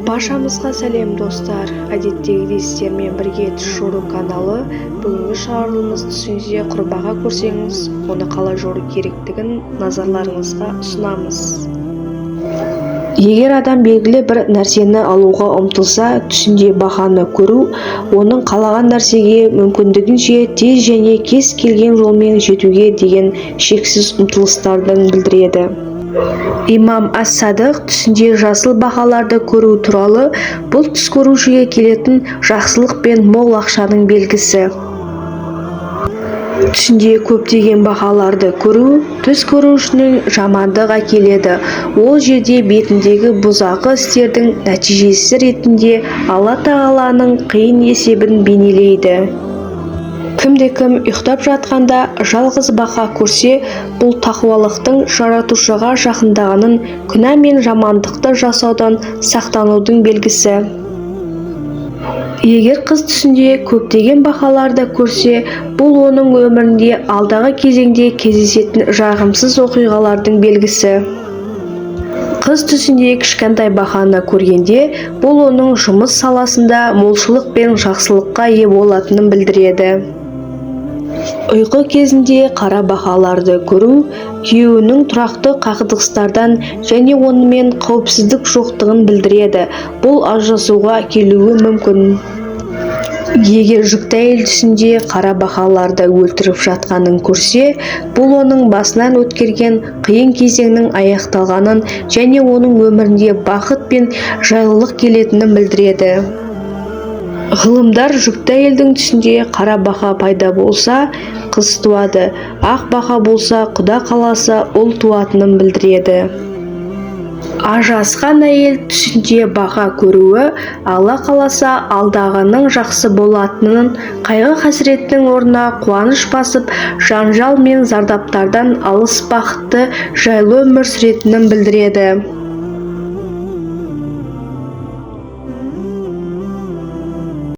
Баршамызға сәлем достар. Әдеттегідей сіздермен бірге түс жору каналы. Бүгінгі шығарылымыз түсіңізде құрбаға көрсеңіз, оны қалай жору керектігін назарларыңызға ұсынамыз. Егер адам белгілі бір нәрсені алуға ұмтылса, түсінде бағаны көру, оның қалаған нәрсеге мүмкіндігінше тез және кез келген жолмен жетуге деген шексіз ұмтылыстарын білдіреді. Имам Ас-Садық түсінде жасыл бағаларды көру туралы, бұл түс көрушіге келетін жақсылық пен мол ақшаның белгісі. Түсінде көптеген бағаларды көру түс көрушінің жамандық әкеледі. Ол жерде бетіндегі бұзақы істердің нәтижесі ретінде Алла Тағаланың қиын есебін бейнелейді. Кімде-кім ұйықтап жатқанда жалғыз бақа көрсе, бұл тақуалықтың жаратушыға жақындағанын, күнә мен жамандықты жасаудан сақтанудың белгісі. Егер қыз түсінде көптеген бақаларды көрсе, бұл оның өмірінде алдағы кезеңде кездесетін жағымсыз оқиғалардың белгісі. Қыз түсінде кішкентай бақаны көргенде, бұл оның жұмыс саласында молшылық пен жақсылыққа ие болатынын білдіреді. Ұйқы кезінде қара бақаларды көру, күйеуінің тұрақты қақтығыстардан және онымен қауіпсіздік жоқтығын білдіреді. Бұл ажырасуға келуі мүмкін. Егер жүкті әйел түсінде қара бақаларды өлтіріп жатқанын көрсе, бұл оның басынан өткерген қиын кезеңнің аяқталғанын және оның өмірінде бақыт пен жайлылық келетінін білдіреді. Ғылымдар жүкті әйелдің түсінде қара бақа пайда болса, қыз туады, ақ бақа болса, Құда қаласа ұл туатынын білдіреді. Ажырасқан әйел түсінде бақа көруі, Алла қаласа алдағының жақсы болатынын, қайғы-қасіреттің орнына қуаныш басып, жанжал мен зардаптардан алыс бақытты, жайлы өмір сүретінін білдіреді.